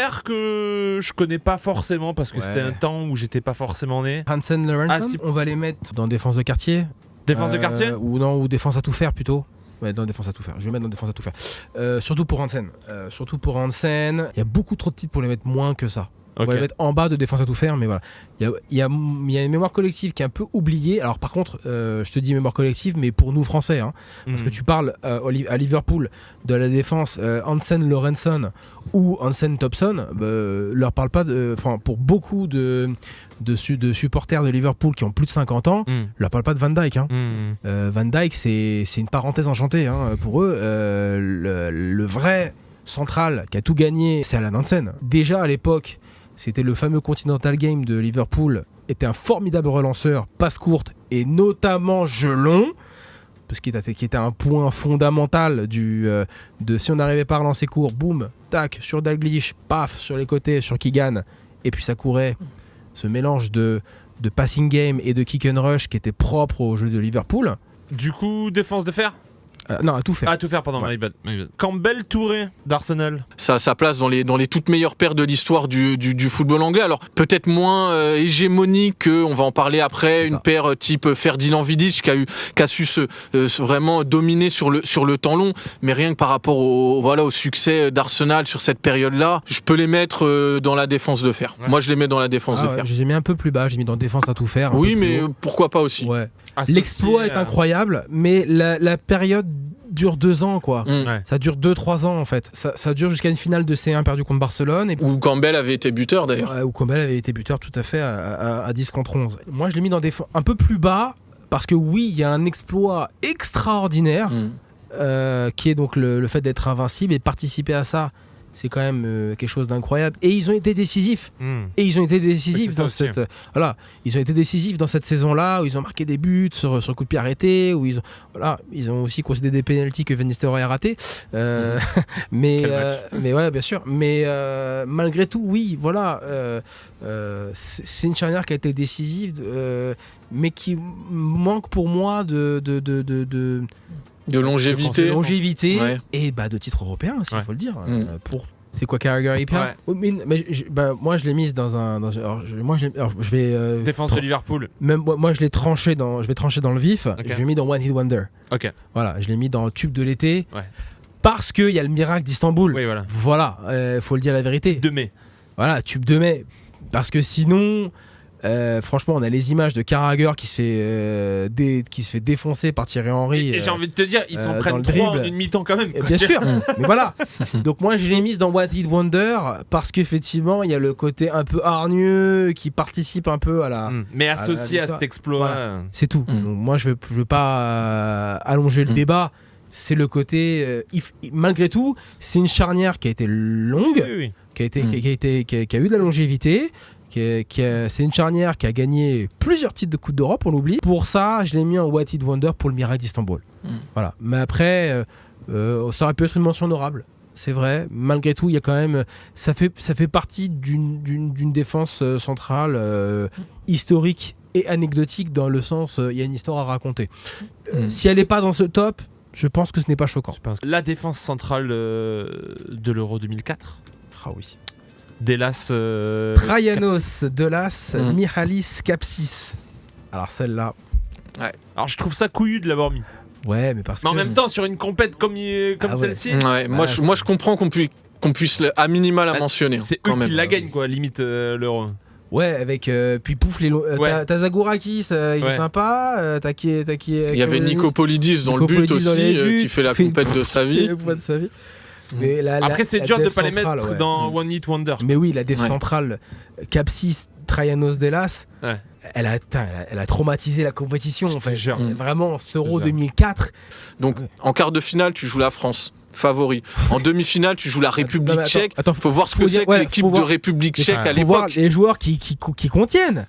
père que je connais pas forcément parce que c'était un temps où j'étais pas forcément né. Hansen Lorentzen, on va les mettre dans défense de quartier. Défense de quartier ou défense à tout faire plutôt. Ouais, dans défense à tout faire. Je vais mettre dans défense à tout faire. Surtout pour Hansen. Il y a beaucoup trop de titres pour les mettre moins que ça. On va les mettre en bas de défense à tout faire, mais voilà. Il y a une mémoire collective qui est un peu oubliée. Alors par contre, je te dis mémoire collective, mais pour nous Français, hein, parce que tu parles à Liverpool de la défense Hansen Lorentzen ou Hansen Thompson, leur parle pas pour beaucoup de supporters de Liverpool qui ont plus de 50 ans, leur parle pas de Van Dijk. Hein. Van Dijk, c'est une parenthèse enchantée hein, pour eux. Le vrai central qui a tout gagné, c'est Alan Hansen. Déjà à l'époque, c'était le fameux Continental Game de Liverpool, était un formidable relanceur, passe courte et notamment jeu long, parce qu'il était un point fondamental de si on n'arrivait pas à relancer court, boum, tac, sur Dalglish, paf, sur les côtés, sur Keegan, et puis ça courait. Ce mélange de passing game et de kick and rush qui était propre au jeu de Liverpool. Du coup, défense de fer non, à tout faire. À tout faire, pardon, my bad. Campbell Touré d'Arsenal. Ça a sa place dans les toutes meilleures paires de l'histoire du football anglais. Alors peut-être moins hégémonique que, on va en parler après, une paire type Ferdinand Vidic qui a su vraiment dominer sur le temps long. Mais rien que par rapport au succès d'Arsenal sur cette période-là, je peux les mettre dans la défense de fer. Ouais. Moi je les mets dans la défense de fer. Je les ai mis un peu plus bas, j'ai mis dans défense à tout faire. Oui, mais pourquoi pas aussi. Ouais. L'exploit est incroyable, mais la période dure 2 ans, quoi. Ça dure 2-3 ans, en fait. Ça dure jusqu'à une finale de C1 perdue contre Barcelone. Où Campbell avait été buteur, d'ailleurs. Où Campbell avait été buteur, tout à fait, à 10 contre 11. Moi, je l'ai mis dans un peu plus bas, parce que oui, il y a un exploit extraordinaire, qui est donc le fait d'être invincible, et de participer à ça. C'est quand même quelque chose d'incroyable. Et ils ont été décisifs. Et ils ont été décisifs dans cette... ils ont été décisifs dans cette saison-là, où ils ont marqué des buts sur le coup de pied arrêté, où ils ont aussi concédé des pénaltys que Van Nistelrooy a raté. Mais voilà, bien sûr. Mais malgré tout, oui, voilà. C'est une charnière qui a été décisive, mais qui manque pour moi de longévité ouais. Et de titres européens aussi, il faut le dire. C'est quoi Carragher hyper moi je l'ai mise je vais défense de Liverpool. Même moi je vais trancher dans le vif. Je l'ai mis dans One Hit Wonder. Voilà, je l'ai mis dans le tube de l'été. Parce qu'il y a le miracle d'Istanbul. Oui, voilà, faut le dire la vérité. Tube de mai. Voilà, tube de mai. Parce que sinon, franchement, on a les images de Carragher qui se fait défoncer par Thierry Henry. Et j'ai envie de te dire, ils s'en prennent 3 en une mi-temps quand même. Bien sûr, mais voilà. Donc moi, je l'ai mise dans What It Wonder parce qu'effectivement, il y a le côté un peu hargneux qui participe un peu à la. Mais associé à cet exploit. Voilà. C'est tout. Donc moi, je veux pas allonger le débat. C'est le côté. Malgré tout, c'est une charnière qui a été longue, qui a eu de la longévité. C'est une charnière qui a gagné plusieurs titres de Coupe d'Europe, on l'oublie. Pour ça, je l'ai mis en What It Wonder pour le miracle d'Istanbul. Voilà. Mais après, ça aurait pu être une mention honorable. C'est vrai. Malgré tout, il y a quand même, ça fait partie d'une défense centrale historique et anecdotique dans le sens, il y a une histoire à raconter. Si elle n'est pas dans ce top, je pense que ce n'est pas choquant. La défense centrale de l'Euro 2004. Ah oui. Delas, Traianos, Delas, Michalis, Kapsis. Alors celle-là. Ouais. Alors je trouve ça couillu de l'avoir mis. Ouais, mais parce que. Mais en même temps, sur une compète comme celle-ci. Ouais, moi je comprends qu'on puisse à minima la mentionner. C'est quand eux même. qui la gagnent, quoi, limite l'Euro. Ouais, avec puis pouf les t'as Zagourakis, il est sympa. T'as qui il y avait Nicopolidis dans le but aussi, qui fait la compète de sa vie. Mais après, c'est dur de ne pas les mettre dans One Hit Wonder. Mais oui, la défense centrale, Kapsis, Traianos, Delas, elle a traumatisé la compétition. En fait. Vraiment, cet Euro 2004. Donc, en quart de finale, tu joues la France. Favori. En demi-finale, tu joues la République tchèque. Faut voir ce que c'est que l'équipe de République tchèque à l'époque. Faut voir les joueurs qui contiennent.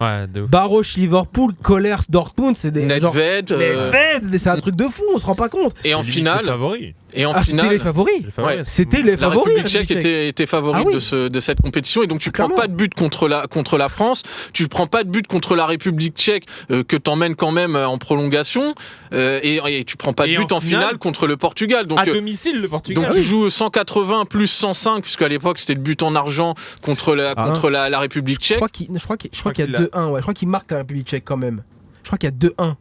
Baroš, Liverpool, Kollers, Dortmund, c'est des Nedved, mais c'est un truc de fou, on se rend pas compte. Et en finale, Et en finale, c'était les favoris. C'était les la favoris. République tchèque était favorite de cette compétition. Et donc, tu prends pas de but contre la France. Tu prends pas de but contre la République tchèque que t'emmènes quand même en prolongation. Et tu prends pas de but en finale contre le Portugal. Donc, à domicile, le Portugal. Donc, tu joues 180 plus 105, puisqu'à l'époque, c'était le but en argent contre la République tchèque. Je crois qu'il y a 2-1. Je crois qu'il marque la République tchèque quand même. Je crois qu'il y a 2-1.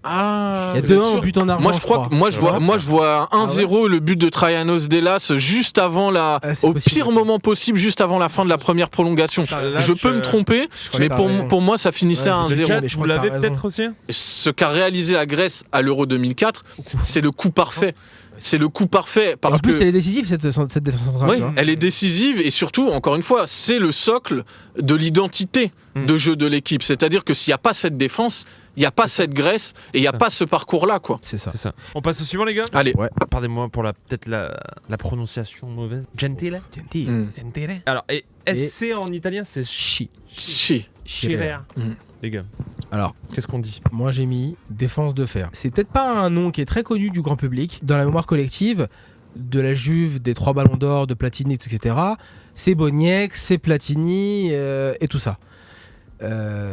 Il y a 2-1 au but en argent. Moi, je vois 1-0, le but de Traianos Delas juste avant au pire moment possible, juste avant la fin de la première prolongation. Je peux me tromper, mais pour moi, ça finissait à 1-0. Vous l'avez peut-être aussi. Ce qu'a réalisé la Grèce à l'Euro 2004, c'est le coup parfait. C'est le coup parfait. En plus, elle est décisive, cette défense centrale. Oui, elle est décisive et surtout, encore une fois, c'est le socle de l'identité de jeu de l'équipe. C'est-à-dire que s'il n'y a pas cette défense, il n'y a pas cette Grèce et il n'y a pas ce parcours-là, quoi. C'est ça. On passe au suivant, les gars. Allez. Pardonnez-moi pour peut-être la prononciation mauvaise. Gentile. Alors, et SC en italien, c'est Chirea. Les gars. Alors, qu'est-ce qu'on dit? Moi, j'ai mis défense de fer. C'est peut-être pas un nom qui est très connu du grand public. Dans la mémoire collective de la Juve, des 3 ballons d'or, de Platini, etc., c'est Boniek, c'est Platini et tout ça.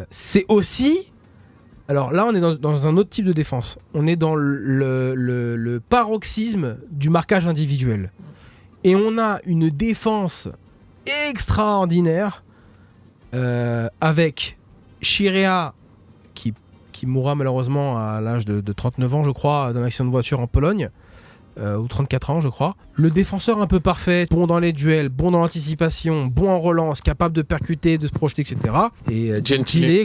C'est aussi... Alors là, on est dans un autre type de défense. On est dans le paroxysme du marquage individuel. Et on a une défense extraordinaire avec Chirea qui mourra malheureusement à l'âge de 39 ans, je crois, d'un accident de voiture en Pologne, ou 34 ans, je crois. Le défenseur un peu parfait, bon dans les duels, bon dans l'anticipation, bon en relance, capable de percuter, de se projeter, etc. Et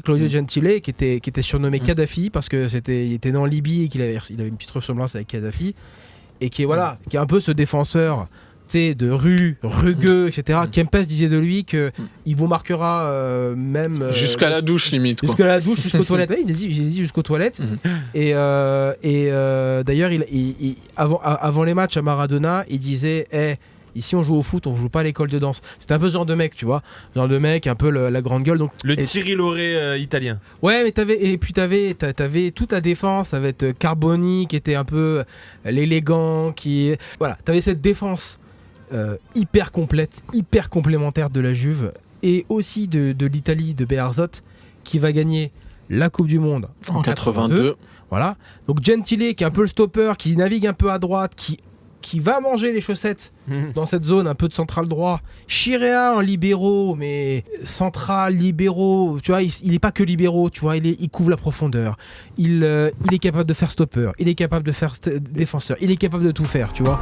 Claudio Gentile, qui était surnommé Kadhafi, parce qu'il était né en Libye et qu'il avait une petite ressemblance avec Kadhafi, et qui est un peu ce défenseur de rue, rugueux, etc. Kempes disait de lui qu'il vous marquera même... jusqu'à la douche, limite. Jusqu'à la douche, jusqu'aux toilettes. Oui, j'ai dit jusqu'aux toilettes. Et d'ailleurs, avant les matchs à Maradona, il disait ici on joue au foot, on joue pas à l'école de danse. C'était un peu ce genre de mec, tu vois. Genre de mec, un peu la grande gueule. Donc, Thierry Lauré italien. Ouais, mais t'avais toute la défense, avec Carboni qui était un peu l'élégant, voilà, t'avais cette défense hyper complète, hyper complémentaire de la Juve et aussi de l'Italie de Bearzot qui va gagner la Coupe du Monde en 82. Voilà. Donc Gentile qui est un peu le stopper, qui navigue un peu à droite, qui va manger les chaussettes dans cette zone un peu de central droit. Chirea en libéraux, mais central, libéraux, tu vois, il n'est pas que libéraux, tu vois, il couvre la profondeur. Il est capable de faire stopper, il est capable de faire défenseur, il est capable de tout faire, tu vois.